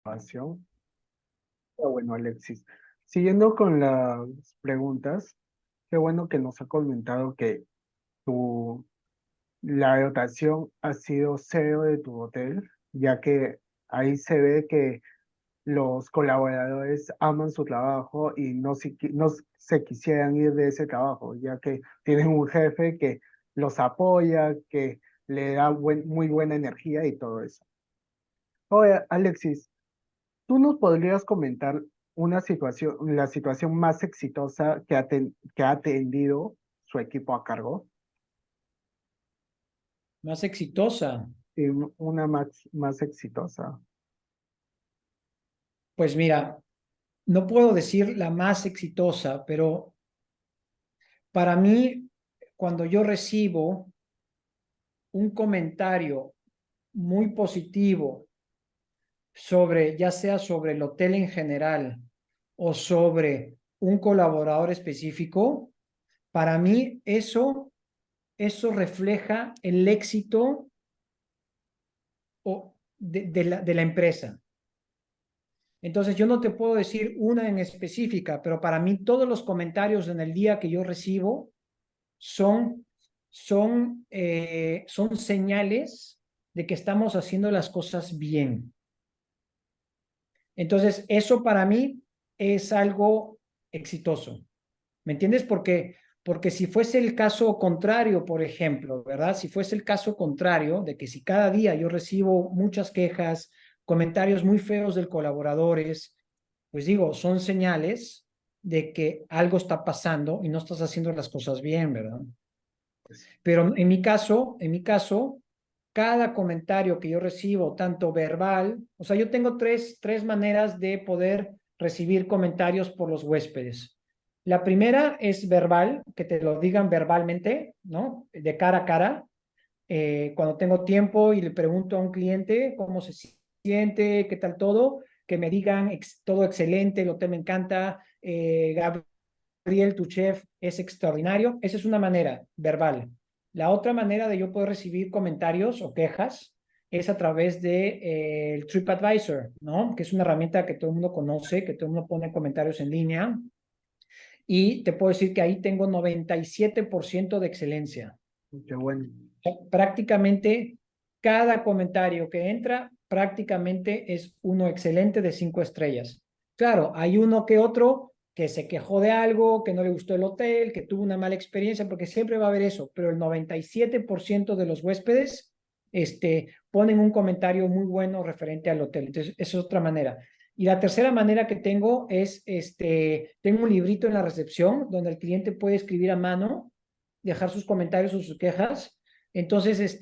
Pasión. Bueno, Alexis, siguiendo con las preguntas, qué bueno que nos ha comentado que tu, la dotación ha sido cero de tu hotel, ya que ahí se ve que los colaboradores aman su trabajo y no se quisieran ir de ese trabajo, ya que tienen un jefe que los apoya, que le da muy buena energía y todo eso. Oye, Alexis, ¿tú nos podrías comentar la situación más exitosa que ha atendido su equipo a cargo? Más exitosa. Y una más exitosa. Pues mira, no puedo decir la más exitosa, pero para mí, cuando yo recibo un comentario muy positivo sobre, ya sea sobre el hotel en general o sobre un colaborador específico, para mí eso refleja el éxito de la empresa. Entonces, yo no te puedo decir una en específica, pero para mí todos los comentarios en el día que yo recibo son, son señales de que estamos haciendo las cosas bien. Entonces, eso para mí es algo exitoso. ¿Me entiendes? Porque si fuese el caso contrario, por ejemplo, ¿verdad? Si fuese el caso contrario de que si cada día yo recibo muchas quejas, comentarios muy feos de colaboradores, pues digo, son señales de que algo está pasando y no estás haciendo las cosas bien, ¿verdad? Pues, Pero en mi caso, cada comentario que yo recibo, tanto verbal, o sea, yo tengo tres maneras de poder recibir comentarios por los huéspedes. La primera es verbal, que te lo digan verbalmente, ¿no? De cara a cara. Cuando tengo tiempo y le pregunto a un cliente cómo se siente, qué tal todo, que me digan todo excelente, el hotel me encanta, Gabriel, tu chef es extraordinario. Esa es una manera verbal. La otra manera de yo poder recibir comentarios o quejas es a través de el TripAdvisor, ¿no? Que es una herramienta que todo el mundo conoce, que todo el mundo pone comentarios en línea. Y te puedo decir que ahí tengo 97% de excelencia. qué bueno. Prácticamente cada comentario que entra, prácticamente es uno excelente de 5 estrellas. Claro, hay uno que otro que se quejó de algo, que no le gustó el hotel, que tuvo una mala experiencia, porque siempre va a haber eso, pero el 97% de los huéspedes ponen un comentario muy bueno referente al hotel. Entonces, esa es otra manera. Y la tercera manera que tengo es, tengo un librito en la recepción donde el cliente puede escribir a mano, dejar sus comentarios o sus quejas. Entonces,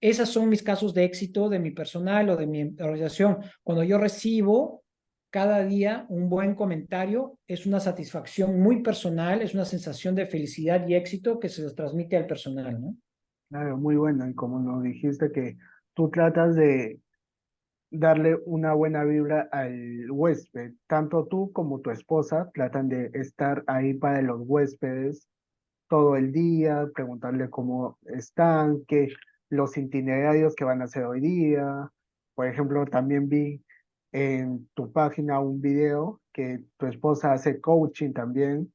esas son mis casos de éxito de mi personal o de mi organización. Cuando yo recibo cada día un buen comentario, es una satisfacción muy personal, es una sensación de felicidad y éxito que se les transmite al personal, ¿no? Claro, muy bueno. Y como nos dijiste que tú tratas de darle una buena vibra al huésped, tanto tú como tu esposa tratan de estar ahí para los huéspedes todo el día, preguntarle cómo están, qué los itinerarios que van a hacer hoy día. Por ejemplo, también vi en tu página un video que tu esposa hace coaching también,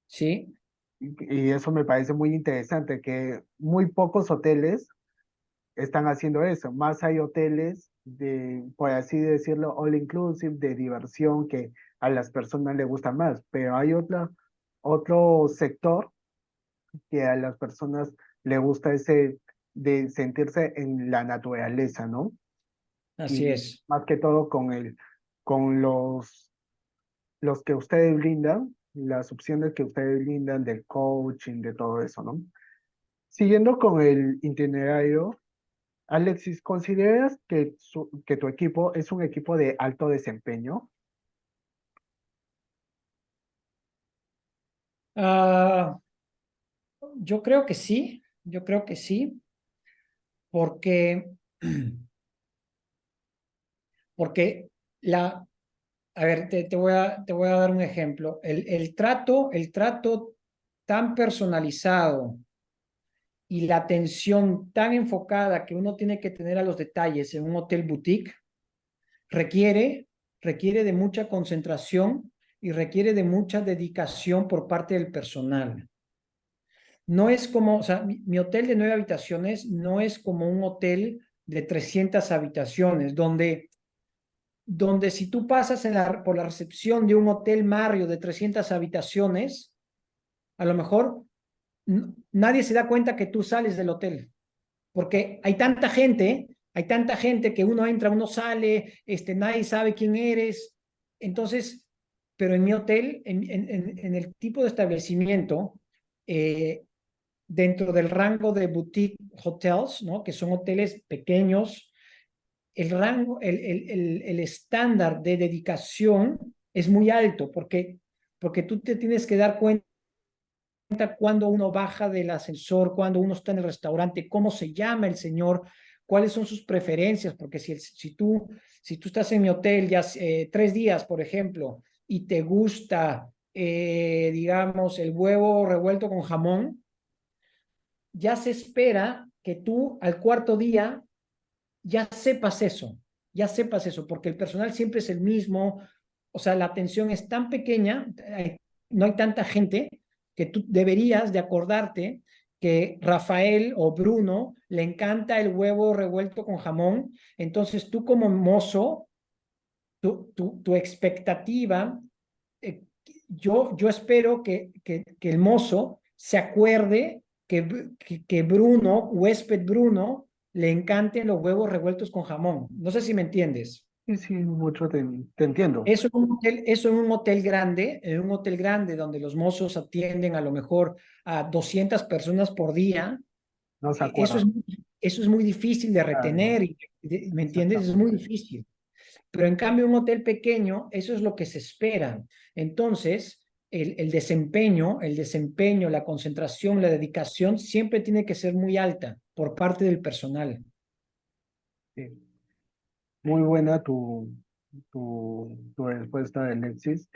Sí, y eso me parece muy interesante, que muy pocos hoteles están haciendo eso. Más hay hoteles de, por así decirlo, all inclusive, de diversión que a las personas les gusta más, pero hay otro sector que a las personas le gusta ese de sentirse en la naturaleza, ¿no? así Y es. más que todo con los que ustedes brindan, las opciones que ustedes brindan del coaching, de todo eso, ¿no? Siguiendo con el itinerario, Alexis, ¿consideras que tu equipo es un equipo de alto desempeño? Ah, yo creo que sí, porque, porque la, a ver, te voy a dar un ejemplo. El trato tan personalizado y la atención tan enfocada que uno tiene que tener a los detalles en un hotel boutique requiere requiere de mucha concentración y requiere de mucha dedicación por parte del personal. No es como, o sea, mi hotel de 9 habitaciones no es como un hotel de 300 habitaciones, donde si tú pasas por la recepción de un hotel Marriott de 300 habitaciones, a lo mejor nadie se da cuenta que tú sales del hotel, porque hay tanta gente que uno entra, uno sale, nadie sabe quién eres. Entonces, pero en mi hotel, en el tipo de establecimiento, eh, dentro del rango de boutique hotels, ¿no? Que son hoteles pequeños, el rango, el estándar de dedicación es muy alto, porque tú te tienes que dar cuenta cuando uno baja del ascensor, cuando uno está en el restaurante, cómo se llama el señor, cuáles son sus preferencias, porque si tú estás en mi hotel ya 3 días, por ejemplo, y te gusta, digamos, el huevo revuelto con jamón, ya se espera que tú al cuarto día ya sepas eso, porque el personal siempre es el mismo, o sea, la atención es tan pequeña, no hay tanta gente que tú deberías de acordarte que Rafael o Bruno le encanta el huevo revuelto con jamón, entonces tú como mozo, tu expectativa, eh, yo espero que el mozo se acuerde que Bruno, huésped Bruno, le encanten los huevos revueltos con jamón. No sé si me entiendes. Sí, sí, mucho te entiendo. En un hotel grande donde los mozos atienden a lo mejor a 200 personas por día, No se eso acuerda. es muy difícil de Claro, retener, ¿me entiendes? Es muy exactamente. difícil. Pero en cambio, un hotel pequeño, eso es lo que se espera. Entonces, el desempeño, la concentración, la dedicación siempre tiene que ser muy alta por parte del personal. Sí. Muy buena tu respuesta, Alexis.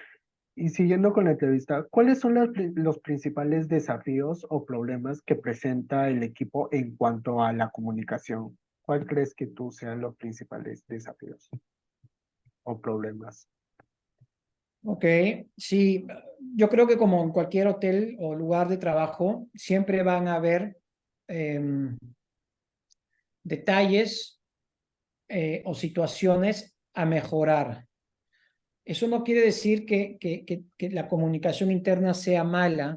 Y siguiendo con la entrevista, ¿cuáles son los principales desafíos o problemas que presenta el equipo en cuanto a la comunicación? ¿Cuál crees que tú sean los principales desafíos o problemas? Ok, sí, yo creo que como en cualquier hotel o lugar de trabajo, siempre van a haber em, detalles o situaciones a mejorar. Eso no quiere decir que la comunicación interna sea mala,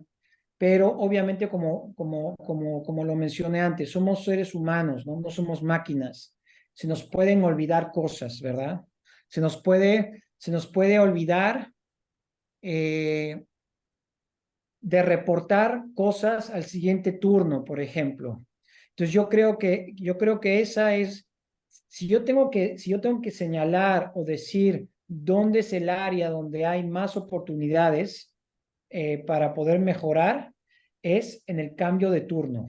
pero obviamente como lo mencioné antes, somos seres humanos, ¿no? No somos máquinas. Se nos pueden olvidar cosas, ¿verdad? Se nos puede olvidar eh, de reportar cosas al siguiente turno, por ejemplo. Entonces yo creo que esa es, si yo tengo que señalar o decir dónde es el área donde hay más oportunidades para poder mejorar, es en el cambio de turno.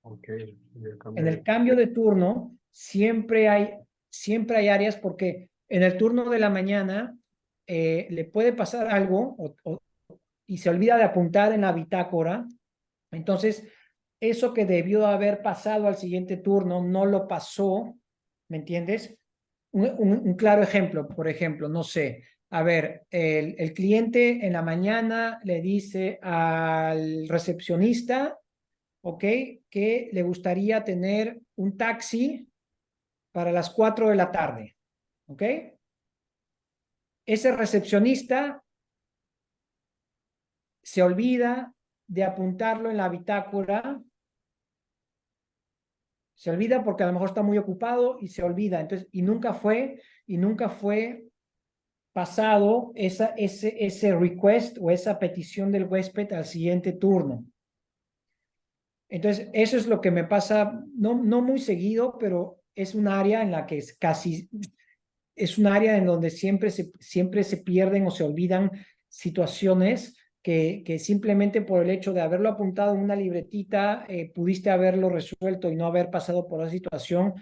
Ok, el En cambio el cambio de turno siempre hay áreas porque en el turno de la mañana le puede pasar algo y se olvida de apuntar en la bitácora. Entonces, eso que debió haber pasado al siguiente turno no lo pasó, ¿me entiendes? Un claro ejemplo, por ejemplo, no sé, a ver, el cliente en la mañana le dice al recepcionista, ¿ok? Que le gustaría tener un taxi para las 4 de la tarde, ¿ok? Ese recepcionista se olvida de apuntarlo en la bitácora, se olvida porque a lo mejor está muy ocupado y se olvida, entonces, y nunca fue pasado ese request o esa petición del huésped al siguiente turno. Entonces, eso es lo que me pasa, no muy seguido, pero es un área en la que es un área en donde siempre se pierden o se olvidan situaciones que simplemente por el hecho de haberlo apuntado en una libretita, pudiste haberlo resuelto y no haber pasado por la situación,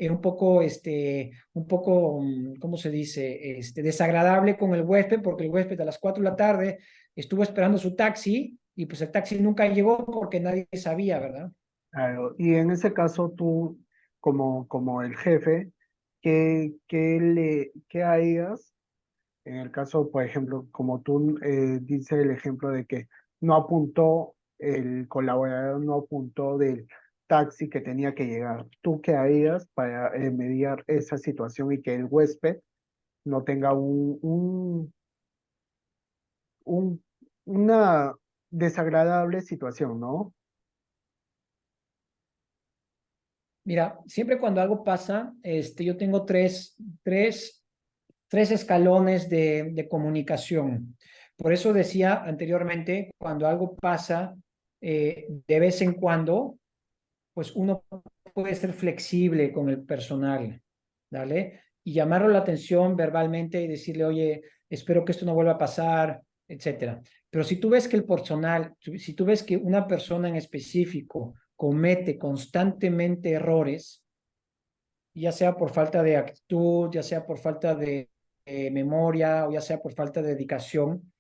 ¿cómo se dice? Desagradable con el huésped, porque el huésped a las 4 de la tarde estuvo esperando su taxi y pues el taxi nunca llegó porque nadie sabía, ¿verdad? claro, y en ese caso tú, como el jefe, ¿qué harías En el caso, por ejemplo, como tú dices el ejemplo de que no apuntó, el colaborador no apuntó del taxi que tenía que llegar. ¿Tú qué harías para mediar esa situación y que el huésped no tenga un- una desagradable situación, ¿no? Mira, siempre cuando algo pasa, yo tengo tres escalones de comunicación. Por eso decía anteriormente, cuando algo pasa de vez en cuando, pues uno puede ser flexible con el personal, ¿vale? Y llamarlo la atención verbalmente y decirle, oye, espero que esto no vuelva a pasar, etcétera. Pero si tú ves que el personal, si tú ves que una persona en específico comete constantemente errores, ya sea por falta de actitud, ya sea por falta de memoria o ya sea por falta de dedicación,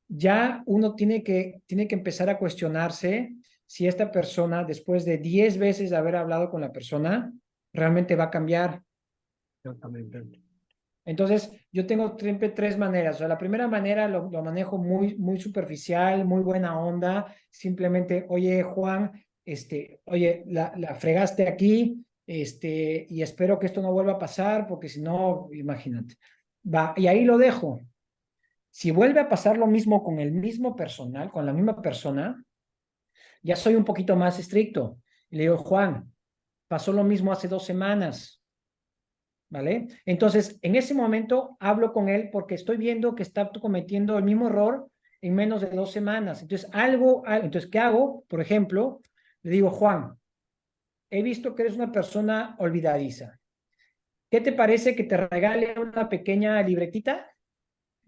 ya uno tiene que empezar a cuestionarse si esta persona, después de 10 veces de haber hablado con la persona, realmente va a cambiar. Exactamente. Entonces, yo tengo siempre tres maneras. O sea, la primera manera lo manejo muy superficial, muy buena onda. Simplemente, oye, Juan, oye, la fregaste aquí, y espero que esto no vuelva a pasar, porque si no, imagínate. Va, y ahí lo dejo. Si vuelve a pasar lo mismo con el mismo personal, con la misma persona, ya soy un poquito más estricto. Y le digo, Juan, pasó lo mismo hace 2 semanas, ¿vale? Entonces, en ese momento hablo con él porque estoy viendo que está cometiendo el mismo error en menos de 2 semanas. Entonces, ¿qué hago? Por ejemplo, le digo, Juan, he visto que eres una persona olvidadiza. ¿Qué te parece que te regale una pequeña libretita?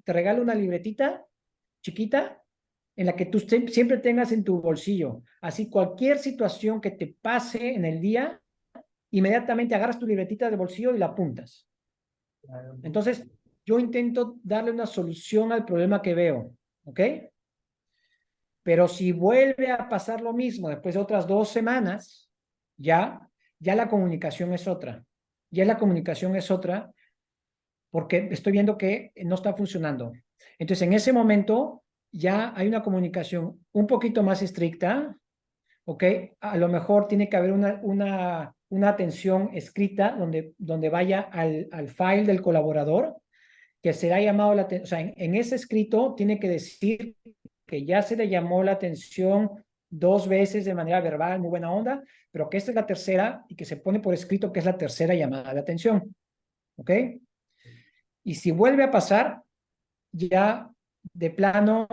Te regalo una libretita chiquita en la que tú siempre tengas en tu bolsillo. Así cualquier situación que te pase en el día, inmediatamente agarras tu libretita de bolsillo y la apuntas. Entonces, yo intento darle una solución al problema que veo, ¿ok? Pero si vuelve a pasar lo mismo después de otras 2 semanas, ya la comunicación es otra. Ya la comunicación es otra porque estoy viendo que no está funcionando. Entonces, en ese momento ya hay una comunicación un poquito más estricta, ¿ok? A lo mejor tiene que haber una atención escrita donde vaya al file del colaborador, que será llamado la atención, o sea, en ese escrito tiene que decir que ya se le llamó la atención 2 veces de manera verbal, muy buena onda, pero que esta es la tercera y que se pone por escrito que es la tercera llamada de atención, ¿ok? Y si vuelve a pasar, ya de plano,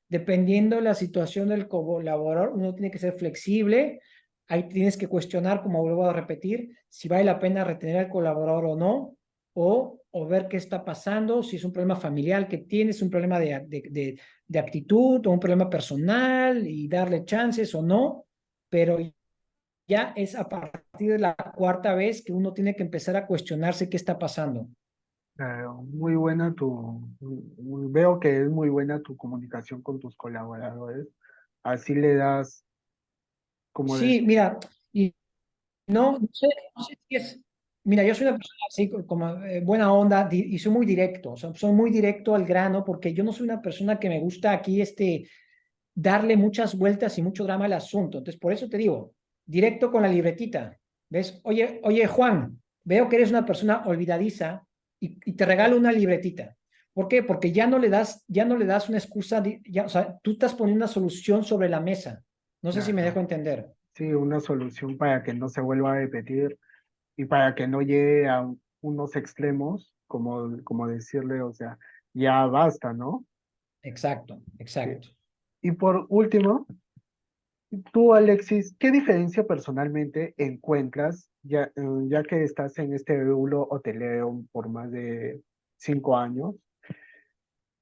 dependiendo la situación del colaborador, uno tiene que ser flexible. Ahí tienes que cuestionar, como vuelvo a repetir, si vale la pena retener al colaborador o no, o ver qué está pasando, si es un problema familiar que tienes, un problema de actitud o un problema personal y darle chances o no, pero ya es a partir de la cuarta vez que uno tiene que empezar a cuestionarse qué está pasando. Muy buena veo que es muy buena tu comunicación con tus colaboradores. Así le das, como Sí, decir, mira, y no sé si es, mira, yo soy una persona así como buena onda y soy muy directo, o sea, soy muy directo al grano porque yo no soy una persona que me gusta aquí darle muchas vueltas y mucho drama al asunto. Entonces, por eso te digo, directo con la libretita, ¿ves? Oye, Juan, veo que eres una persona olvidadiza y te regalo una libretita. ¿Por qué? Porque ya no le das una excusa, ya, o sea, tú estás poniendo una solución sobre la mesa. No sé si me dejo claro, entender. sí, una solución para que no se vuelva a repetir y para que no llegue a unos extremos, como decirle, o sea, ya basta, ¿no? Exacto, Sí. exacto. Y por último, tú, Alexis, ¿qué diferencia personalmente encuentras, ya que estás en este rubro hotelero por más de 5 años,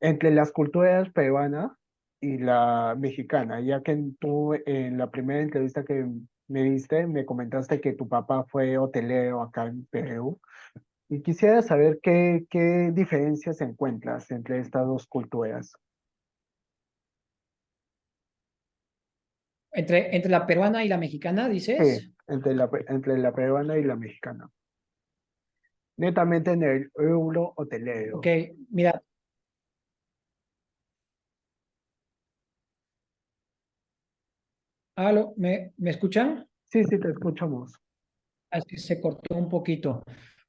entre las culturas peruana y la mexicana? Ya que tú en la primera entrevista que me diste, me comentaste que tu papá fue hotelero acá en Perú. Y quisiera saber qué diferencias encuentras entre estas dos culturas. Entre la peruana y la mexicana, Sí, dices. entre la peruana y la mexicana. netamente en el euro Ok, hotelero. mira, aló, ¿me escuchan? Sí, sí, te escuchamos. Así se cortó un poquito.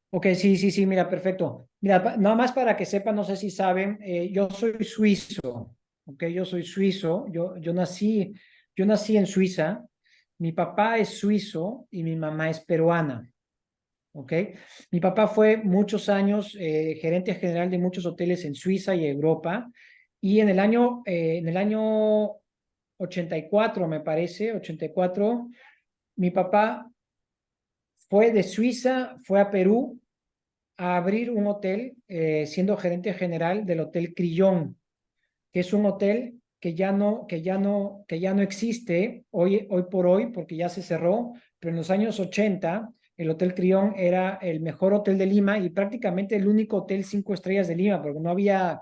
Ok, sí, sí, sí, mira, perfecto. Mira, nada más para que sepan, no sé si saben, yo soy suizo, ok, yo soy suizo, yo nací en Suiza, mi papá es suizo y mi mamá es peruana, ok. Mi papá fue muchos años gerente general de muchos hoteles en Suiza y Europa, y en el año 84, me parece, 84, mi papá fue de Suiza, fue a Perú a abrir un hotel, siendo gerente general del Hotel Crillon, que es un hotel que ya no existe hoy por hoy porque ya se cerró, pero en los años 80 el Hotel Crillon era el mejor hotel de Lima y prácticamente el único hotel 5 estrellas de Lima, porque no había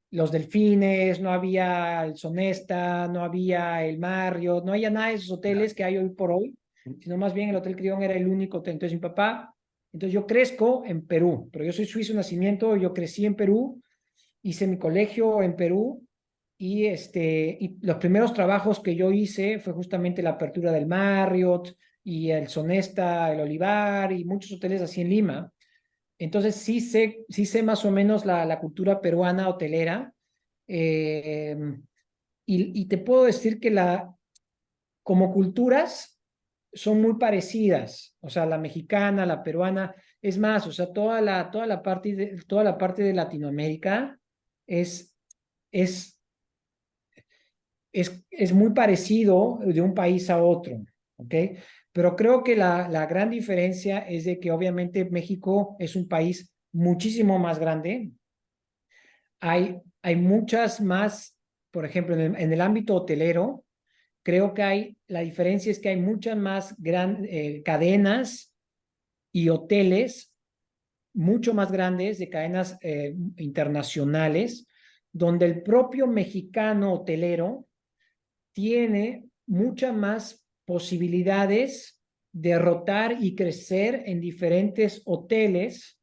los Delfines, no había el Sonesta, no había el Marriott, no había nada de esos Ya. hoteles que hay hoy por hoy, sino más bien el Hotel Crillon era el único hotel. Entonces mi papá, entonces yo crezco en Perú, pero yo soy suizo de nacimiento, yo crecí en Perú, hice mi colegio en Perú y los primeros trabajos que yo hice fue justamente la apertura del Marriott y el Sonesta, el Olivar y muchos hoteles así en Lima. Entonces sí sé más o menos la cultura peruana hotelera. eh, y te puedo decir que como culturas son muy parecidas, o sea, la mexicana, la peruana, es más, o sea, toda la parte de Latinoamérica es, es, es muy parecido de un país a otro, ¿ok? Pero creo que la gran diferencia es de que obviamente México es un país muchísimo más grande. Hay muchas más, por ejemplo, en el ámbito hotelero, creo que la diferencia es que hay muchas más cadenas y hoteles mucho más grandes de cadenas internacionales, donde el propio mexicano hotelero tiene muchas más posibilidades de rotar y crecer en diferentes hoteles,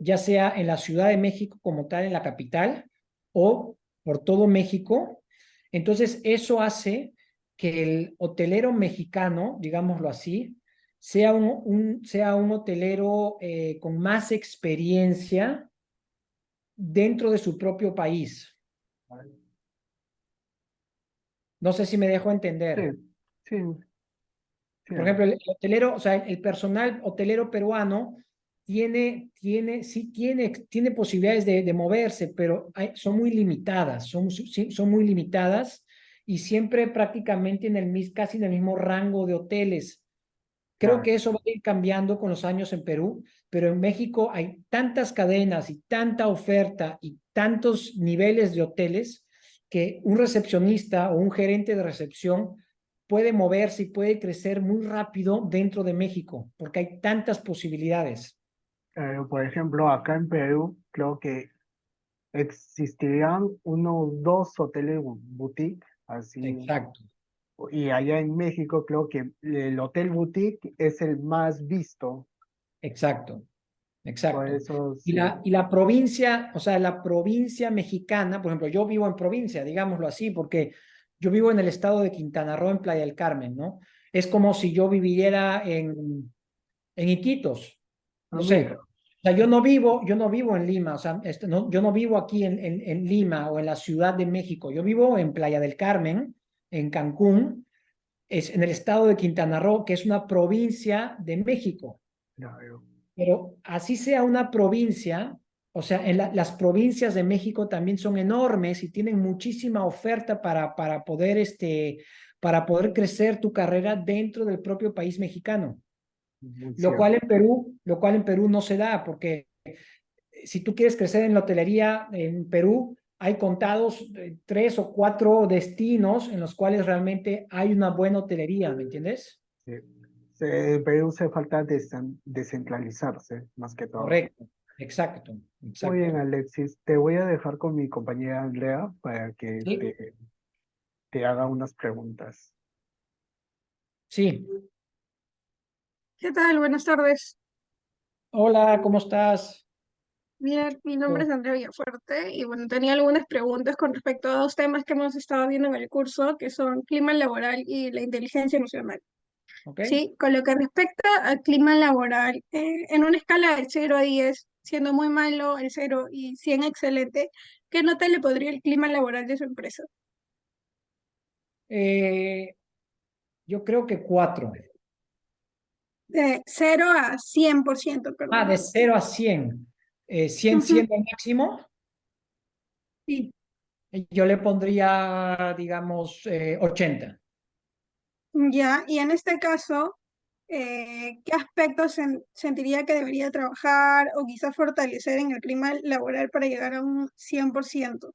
ya sea en la Ciudad de México como tal, en la capital, o por todo México. Entonces, eso hace que el hotelero mexicano, digámoslo así, sea un hotelero con más experiencia dentro de su propio país. No sé si me dejo Sí, entender. sí, sí, Por ejemplo, el hotelero, o sea, el personal hotelero peruano sí tiene posibilidades de moverse, pero son muy limitadas, son muy limitadas y siempre prácticamente casi en el mismo rango de hoteles. Creo claro. que eso va a ir cambiando con los años en Perú, pero en México hay tantas cadenas y tanta oferta y tantos niveles de hoteles que un recepcionista o un gerente de recepción puede moverse y puede crecer muy rápido dentro de México, porque hay tantas posibilidades. Por ejemplo, acá en Perú, creo que existirían unos dos hoteles boutique, así, Exacto, y allá en México creo que el hotel boutique es el más visto, exacto, por exacto. eso Y sí. la provincia, o sea, la provincia mexicana, por ejemplo, yo vivo en provincia, digámoslo así, porque yo vivo en el estado de Quintana Roo, en Playa del Carmen, ¿no? Es como si yo viviera en Iquitos, Ah, no mira, sé. O sea, yo no vivo en Lima, o sea, yo no vivo aquí en Lima o en la Ciudad de México, yo vivo en Playa del Carmen, en Cancún, es en el estado de Quintana Roo, que es una provincia de México. claro. Pero así sea una provincia, o sea, las provincias de México también son enormes y tienen muchísima oferta para poder crecer tu carrera dentro del propio país mexicano. Muy Lo cual cierto. en Perú, lo cual en Perú no se da, porque si tú quieres crecer en la hotelería en Perú, hay contados 3 o 4 destinos en los cuales realmente hay una buena hotelería, ¿me entiendes? Sí. En Perú se falta descentralizarse, más que todo. Correcto, exacto, Muy bien, exacto. Alexis, te voy a dejar con mi compañera Andrea para que Sí, te haga unas preguntas. sí. ¿Qué tal? Buenas tardes. Hola, ¿cómo estás? Mira, mi nombre Oh, es Andrea Villafuerte y bueno, tenía algunas preguntas con respecto a dos temas que hemos estado viendo en el curso, que son clima laboral y la inteligencia emocional. ok. Sí, con lo que respecta al clima laboral, en una escala del 0 a 10, siendo muy malo el 0 y 100 excelente, ¿qué nota le podría el clima laboral de su empresa? Eh, yo creo que 4. De 0 a 100%, Ah, perdón. de 0 a 100. 100 Ujú. siendo el máximo. Sí. Yo le pondría, digamos, 80. Ya, y en este caso, ¿qué aspectos sentiría que debería trabajar o quizás fortalecer en el clima laboral para llegar a un 100%?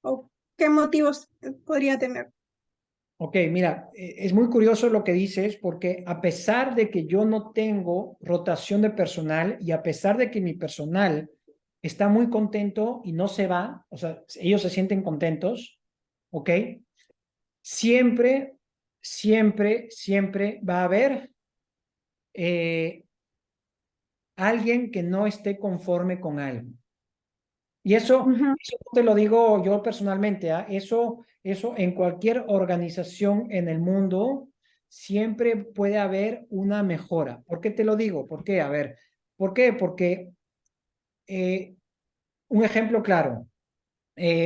¿O qué motivos podría tener? Ok, mira, es muy curioso lo que dices porque a pesar de que yo no tengo rotación de personal y a pesar de que mi personal está muy contento y no se va, o sea, ellos se sienten contentos, ¿ok? Siempre, siempre va a haber eh, alguien que no esté conforme con algo. Y Ujú. eso no te lo digo yo personalmente, ¿ah? Eso en cualquier organización en el mundo siempre puede haber una mejora. ¿Por qué te lo digo? ¿Por qué? A ver, ¿por qué? Porque eh, un ejemplo claro,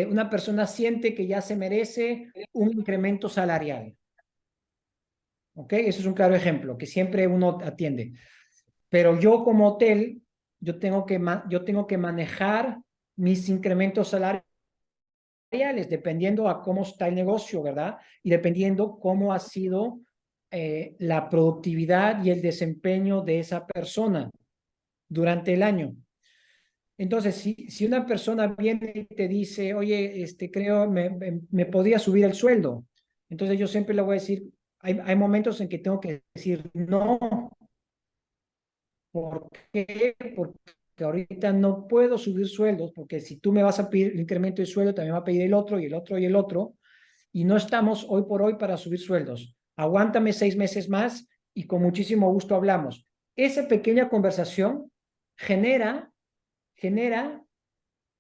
una persona siente que ya se merece un incremento salarial, ¿ok? Eso es un claro ejemplo que siempre uno atiende. Pero yo como hotel, yo tengo que manejar mis incrementos salariales dependiendo a cómo está el negocio, ¿verdad? Y dependiendo cómo ha sido la productividad y el desempeño de esa persona durante el año. Entonces, si una persona viene y te dice, oye, creo, me podría subir el sueldo, entonces yo siempre le voy a decir, hay momentos en que tengo que decir no. ¿Por qué? Porque ahorita no puedo subir sueldos, porque si tú me vas a pedir el incremento de sueldo, también va a pedir el otro y el otro y el otro, y no estamos hoy por hoy para subir sueldos. Aguántame 6 meses más y con muchísimo gusto hablamos. Esa pequeña conversación genera, genera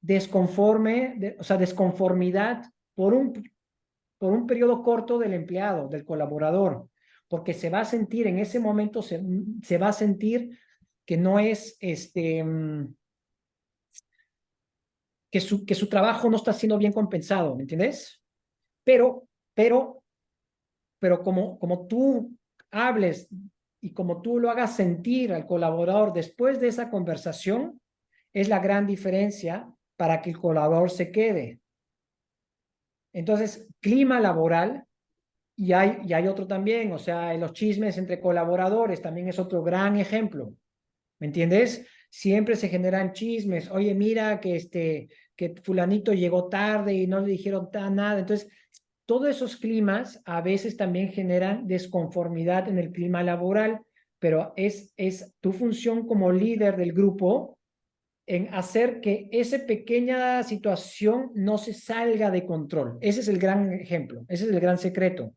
o sea, desconformidad por un periodo corto del empleado, del colaborador, porque se va a sentir en ese momento, se va a sentir que no es que su trabajo no está siendo bien compensado, ¿me entiendes? Pero, pero, pero como tú hables y como tú lo hagas sentir al colaborador después de esa conversación, es la gran diferencia para que el colaborador se quede. Entonces, clima laboral. Y hay otro también, o sea, los chismes entre colaboradores también es otro gran ejemplo, ¿me entiendes? Siempre se generan chismes, oye, mira que fulanito llegó tarde y no le dijeron nada. Entonces, todos esos climas a veces también generan desconformidad en el clima laboral, pero es tu función como líder del grupo en hacer que esa pequeña situación no se salga de control. Ese es el gran ejemplo, ese es el gran secreto.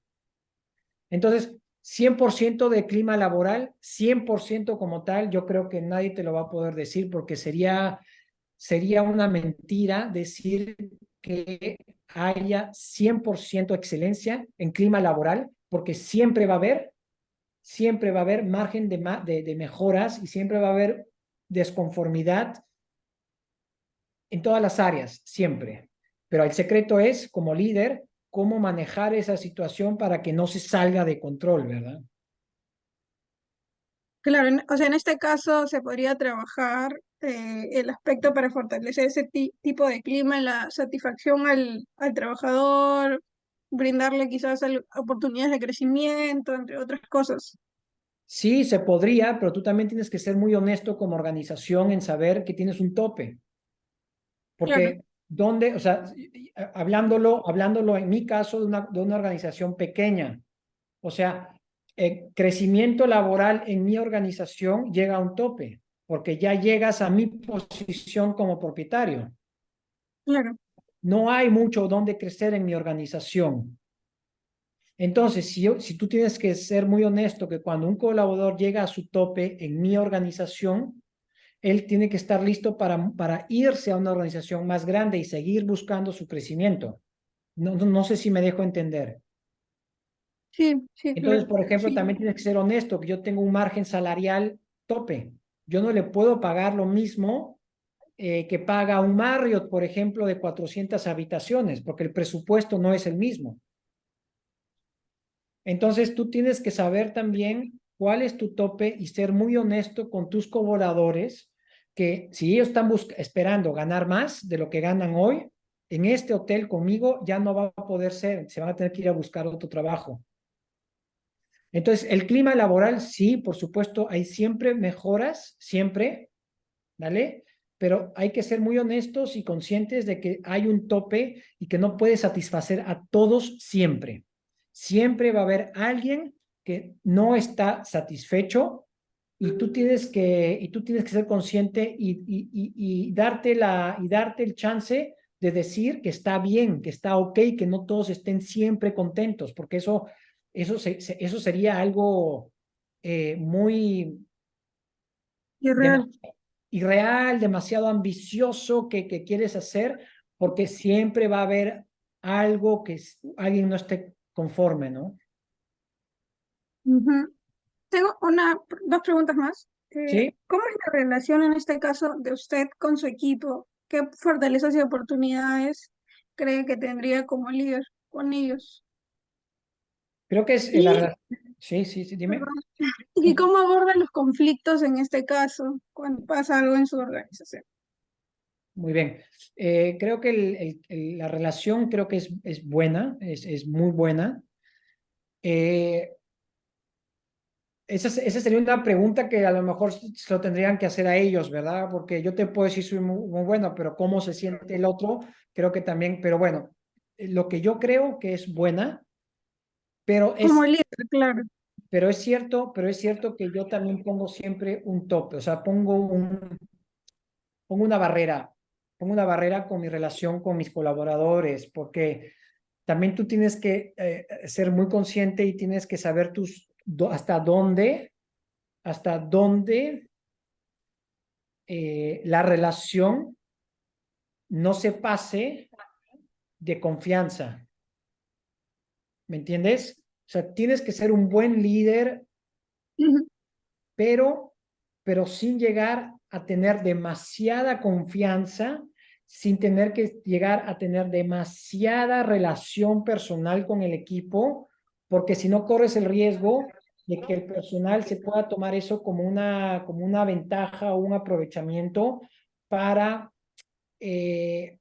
Entonces, 100% de clima laboral, 100% como tal, yo creo que nadie te lo va a poder decir porque sería una mentira decir que haya 100% excelencia en clima laboral, porque siempre va a haber margen de mejoras y siempre va a haber desconformidad en todas las áreas, siempre. Pero el secreto es, como líder, cómo manejar esa situación para que no se salga de control, ¿verdad? Claro, o sea, en este caso se podría trabajar el aspecto para fortalecer ese tipo de clima, la satisfacción al trabajador, brindarle quizás oportunidades de crecimiento, entre otras cosas. Sí, se podría, pero tú también tienes que ser muy honesto como organización en saber que tienes un tope, Claro, porque o sea, hablándolo en mi caso de una organización pequeña, o sea, crecimiento laboral en mi organización llega a un tope, porque ya llegas a mi posición como propietario. claro. No hay mucho donde crecer en mi organización. Entonces, si tú tienes que ser muy honesto que cuando un colaborador llega a su tope en mi organización, él tiene que estar listo para irse a una organización más grande y seguir buscando su crecimiento. No sé si me dejo entender. Sí, sí, Entonces, claro. por ejemplo, Sí. también tienes que ser honesto, que yo tengo un margen salarial tope. Yo no le puedo pagar lo mismo que paga un Marriott, por ejemplo, de 400 habitaciones, porque el presupuesto no es el mismo. Entonces, tú tienes que saber también cuál es tu tope y ser muy honesto con tus colaboradores, que si ellos están esperando ganar más de lo que ganan hoy, en este hotel conmigo ya no va a poder ser, se van a tener que ir a buscar otro trabajo. Entonces, el clima laboral, sí, por supuesto, hay siempre mejoras, siempre, ¿vale? Pero hay que ser muy honestos y conscientes de que hay un tope y que no puede satisfacer a todos siempre. Siempre va a haber alguien que no está satisfecho y tú tienes que ser consciente y darte el chance de decir que está bien, que está ok, que no todos estén siempre contentos, porque eso sería algo muy Irreal. demasiado irreal, demasiado ambicioso que quieres hacer, porque siempre va a haber algo alguien no esté conforme, ¿no? Ujú. Tengo dos preguntas más. Sí, ¿Cómo es la relación en este caso de usted con su equipo? ¿Qué fortalezas y oportunidades cree que tendría como líder con ellos? creo que es la Y, relación. Sí, sí, sí, dime. perdón, ¿y cómo abordan los conflictos en este caso cuando pasa algo en su organización? Muy bien. Creo que la relación creo que es buena, es muy buena. Eh, esa sería una pregunta que a lo mejor se lo tendrían que hacer a ellos, ¿verdad? Porque yo te puedo decir soy muy bueno, pero cómo se siente el otro, creo que también, pero bueno, lo que yo creo que es buena, pero Como es, líder, claro. pero es cierto que yo también pongo siempre un tope, o sea, pongo una barrera, pongo una barrera con mi relación con mis colaboradores, porque también tú tienes que ser muy consciente y tienes que saber hasta dónde la relación no se pase de confianza, ¿me entiendes? O sea, tienes que ser un buen líder, Ujú. pero, pero sin llegar a tener demasiada confianza, sin tener que llegar a tener demasiada relación personal con el equipo, porque si no corres el riesgo de que el personal se pueda tomar eso como una ventaja o un aprovechamiento para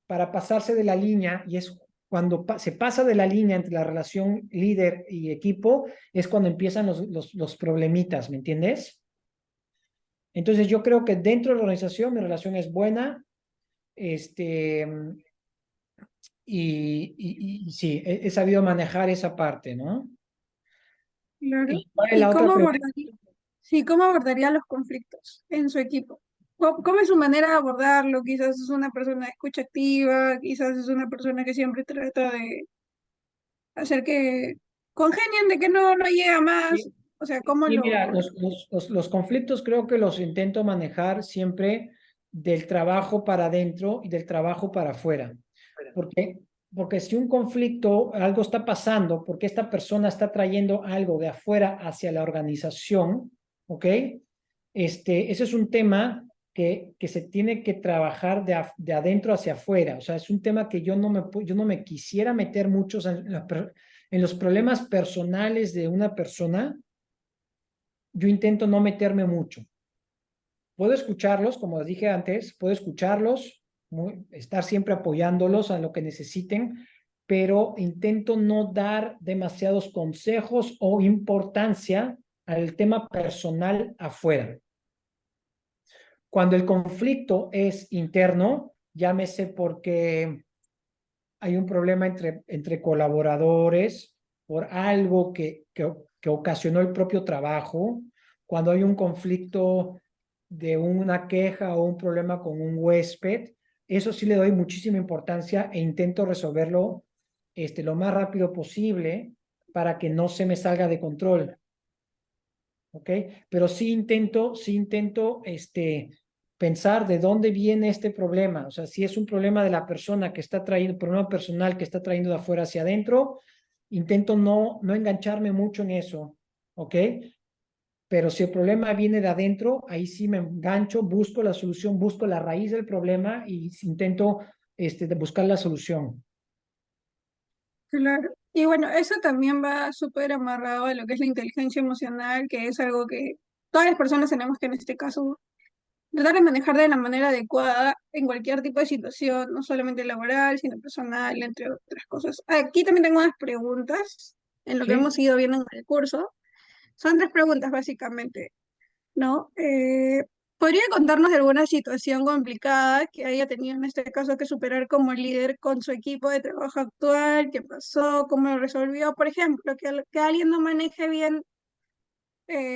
para pasarse de la línea, y es cuando se pasa de la línea entre la relación líder y equipo, es cuando empiezan los problemitas, ¿me entiendes? Entonces yo creo que dentro de la organización mi relación es buena, este, y sí, he sabido manejar esa parte, ¿no? Claro. ¿Y cuál es ¿Y la otra cómo pregunta? abordaría, sí, cómo abordaría los conflictos en su equipo? ¿Cómo es su manera de abordarlo? Quizás es una persona de escucha activa, quizás es una persona que siempre trata de hacer que congenien, de que no llega más. O sea, ¿cómo Y lo mira, aborda? los conflictos creo que los intento manejar siempre del trabajo para adentro y del trabajo para afuera. Porque, porque si un conflicto, algo está pasando, porque esta persona está trayendo algo de afuera hacia la organización, ¿ok? Ese es un tema que se tiene que trabajar de adentro hacia afuera. O sea, es un tema que yo no me quisiera meter mucho en los problemas personales de una persona. Yo intento no meterme mucho. Puedo escucharlos, como dije antes, puedo escucharlos, estar siempre apoyándolos a lo que necesiten, pero intento no dar demasiados consejos o importancia al tema personal afuera. Cuando el conflicto es interno, llámese porque hay un problema entre colaboradores por algo que ocasionó el propio trabajo, cuando hay un conflicto de una queja o un problema con un huésped, eso sí le doy muchísima importancia e intento resolverlo lo más rápido posible para que no se me salga de control, ¿ok? Pero sí intento pensar de dónde viene este problema. O sea, si es un problema de la persona que está trayendo, problema personal que está trayendo de afuera hacia adentro, intento no engancharme mucho en eso, ¿ok? Pero si el problema viene de adentro, ahí sí me engancho, busco la solución, busco la raíz del problema y intento de buscar la solución. Claro. Y bueno, eso también va súper amarrado a lo que es la inteligencia emocional, que es algo que todas las personas tenemos que en este caso tratar de manejar de la manera adecuada en cualquier tipo de situación, no solamente laboral, sino personal, entre otras cosas. Aquí también tengo unas preguntas en lo que ¿Sí? hemos ido viendo en el curso. Son tres preguntas básicamente, ¿no? ¿Podría contarnos de alguna situación complicada que haya tenido en este caso que superar como líder con su equipo de trabajo actual? ¿Qué pasó? ¿Cómo lo resolvió? Por ejemplo, que alguien no maneje bien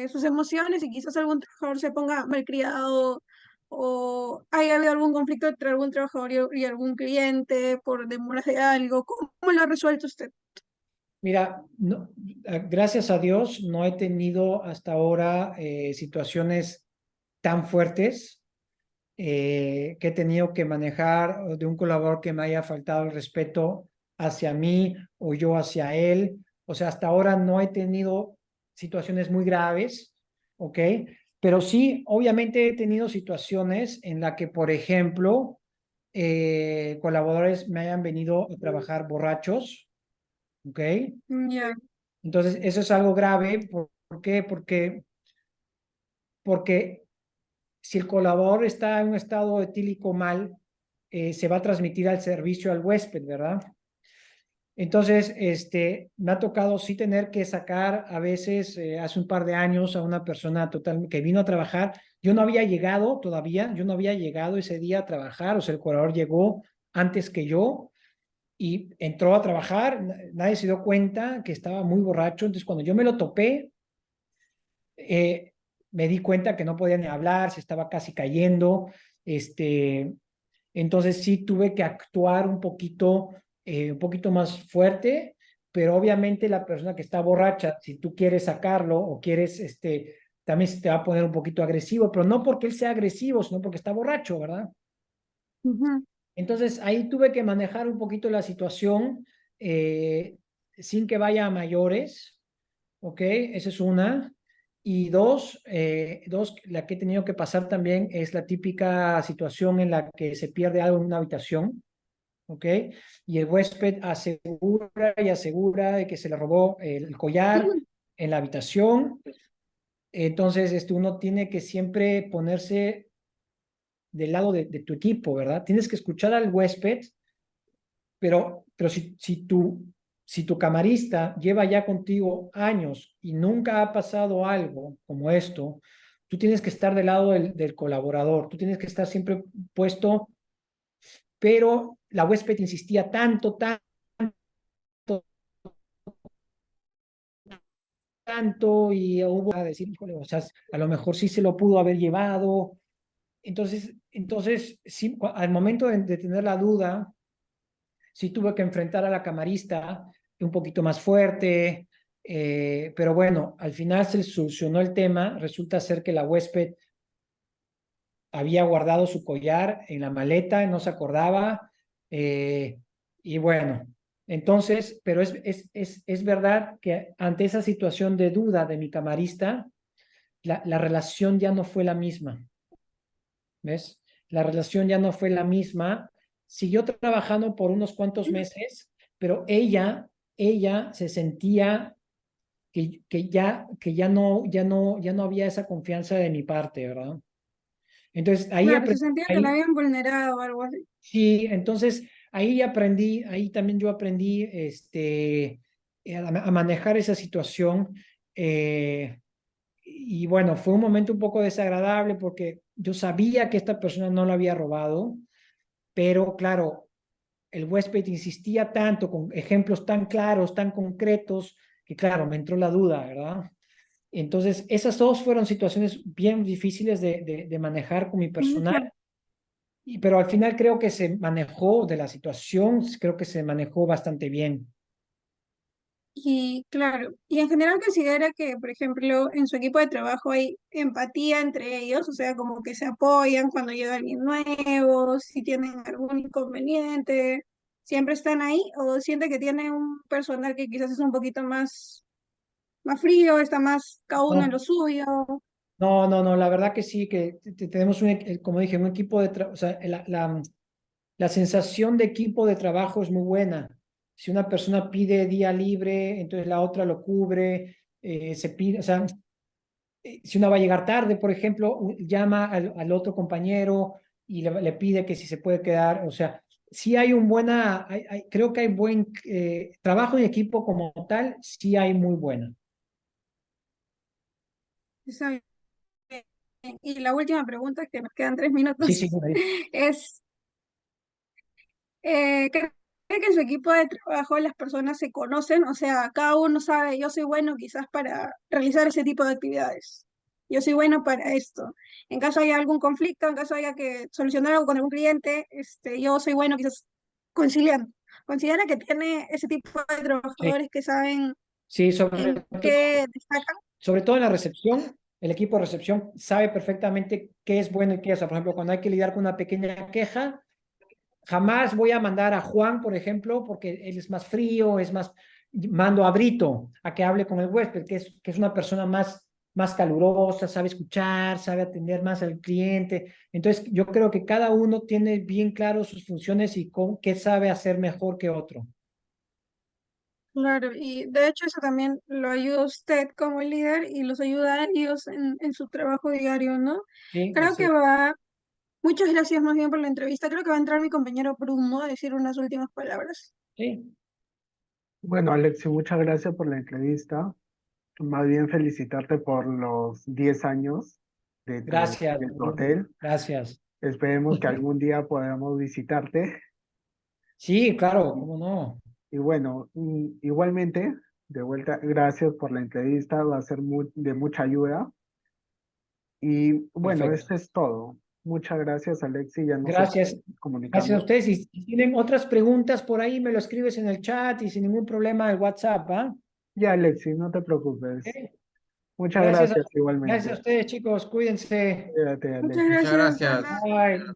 sus emociones y quizás algún trabajador se ponga malcriado o haya habido algún conflicto entre algún trabajador y algún cliente por demoras de algo. ¿Cómo lo ha resuelto usted? Mira, gracias a Dios no he tenido hasta ahora situaciones tan fuertes que he tenido que manejar o de un colaborador que me haya faltado el respeto hacia mí o yo hacia él. O sea, hasta ahora no he tenido situaciones muy graves, ¿ok? Pero sí, obviamente he tenido situaciones en las que, por ejemplo, colaboradores me hayan venido a trabajar borrachos, ¿ok? Ya, Entonces, eso es algo grave. ¿Por qué? Porque si el colaborador está en un estado etílico mal, se va a transmitir al servicio al huésped, ¿verdad? Entonces, me ha tocado sí tener que sacar a veces, hace un par de años, a una persona total que vino a trabajar. Yo no había llegado todavía, yo no había llegado ese día a trabajar, o sea, el colaborador llegó antes que yo y entró a trabajar, nadie se dio cuenta que estaba muy borracho, entonces cuando yo me lo topé, eh, me di cuenta que no podía ni hablar, se estaba casi cayendo, este, entonces sí tuve que actuar un poquito más fuerte, pero obviamente la persona que está borracha, si tú quieres sacarlo o quieres, también se te va a poner un poquito agresivo, pero no porque él sea agresivo, sino porque está borracho, ¿verdad? ujú, Entonces ahí tuve que manejar un poquito la situación eh, sin que vaya a mayores, ¿ok? Esa es una. Y dos, la que he tenido que pasar también es la típica situación en la que se pierde algo en una habitación, ¿ok? Y el huésped asegura y asegura de que se le robó el collar en la habitación. Entonces, uno tiene que siempre ponerse del lado de tu equipo, ¿verdad? Tienes que escuchar al huésped, pero si tu camarista lleva ya contigo años y nunca ha pasado algo como esto, tú tienes que estar del lado del colaborador, tú tienes que estar siempre puesto, pero la huésped insistía tanto, tanto, tanto, y hubo a decir, híjole, o sea, a lo mejor sí se lo pudo haber llevado. Entonces sí, al momento de tener la duda, sí tuve que enfrentar a la camarista un poquito más fuerte, pero bueno, al final se solucionó el tema. Resulta ser que la huésped había guardado su collar en la maleta, no se acordaba, eh, y bueno, entonces, pero es verdad que ante esa situación de duda de mi camarista, la relación ya no fue la misma, ¿ves? La relación ya no fue la misma. Siguió trabajando por unos cuantos meses, pero ella se sentía que ya no había esa confianza de mi parte, ¿verdad? Entonces ahí claro, se aprendí, sentía que la habían vulnerado o algo así. sí, entonces ahí aprendí, ahí también yo aprendí a manejar esa situación. Y bueno, fue un momento un poco desagradable porque yo sabía que esta persona no lo había robado, pero claro, el huésped insistía tanto con ejemplos tan claros, tan concretos, que claro, me entró la duda, ¿verdad? Entonces, esas dos fueron situaciones bien difíciles de manejar con mi personal, Ujú. pero al final creo que se manejó de la situación, creo que se manejó bastante bien. Y claro, y en general considera que, por ejemplo, en su equipo de trabajo hay empatía entre ellos, o sea, como que se apoyan cuando llega alguien nuevo, si tienen algún inconveniente, siempre están ahí, o siente que tiene un personal que quizás es un poquito más frío, está más cada uno en lo No, suyo. no, la verdad que sí, que tenemos como dije, un equipo de trabajo, o sea, la sensación de equipo de trabajo es muy buena. Si una persona pide día libre, entonces la otra lo cubre, se pide, o sea, si una va a llegar tarde, por ejemplo, llama al otro compañero y le pide que si se puede quedar, o sea, sí hay un buena, creo que hay buen trabajo en equipo como tal, sí hay muy buena. Está bien. Y la última pregunta, que nos quedan 3 Sí, sí, minutos, es, ¿cree que en su equipo de trabajo las personas se conocen? O sea, cada uno sabe, yo soy bueno quizás para realizar ese tipo de actividades. Yo soy bueno para esto. En caso haya algún conflicto, en caso haya que solucionar algo con algún cliente, yo soy bueno quizás conciliando. ¿Considera que tiene ese tipo de sí, trabajadores que saben sí, en qué destacan? sobre todo en la recepción, el equipo de recepción sabe perfectamente qué es bueno y qué es. O sea, por ejemplo, cuando hay que lidiar con una pequeña queja, jamás voy a mandar a Juan, por ejemplo, porque él es más frío, es más, mando a Brito a que hable con el huésped, que es una persona más calurosa, sabe escuchar, sabe atender más al cliente. Entonces, yo creo que cada uno tiene bien claro sus funciones y qué sabe hacer mejor que otro. Claro, y de hecho eso también lo ayuda a usted como líder y los ayuda a ellos en su trabajo diario, ¿no? Sí, Creo así que es. va, muchas gracias más bien por la entrevista. Creo que va a entrar mi compañero Bruno a decir unas últimas palabras. Sí, Bueno, Alexi, muchas gracias por la entrevista. Más bien felicitarte por los 10 años gracias, de tu Bruno, hotel. gracias. Esperemos que algún día podamos visitarte. Sí, claro, cómo no. Y bueno, igualmente, de vuelta, gracias por la entrevista, va a ser de mucha ayuda. Y bueno, Perfecto. esto es todo. Muchas gracias, Alexi, ya nos Gracias, estamos gracias a comunicando. ustedes. Y si tienen otras preguntas por ahí, me lo escribes en el chat y sin ningún problema el WhatsApp, ¿ah? Ya, Alexi, no te preocupes. Ok. Muchas Gracias a, gracias gracias a igualmente. ustedes, chicos. Cuídense. Cuídate, Muchas Alexi. Muchas gracias, gracias. buenas. Bye.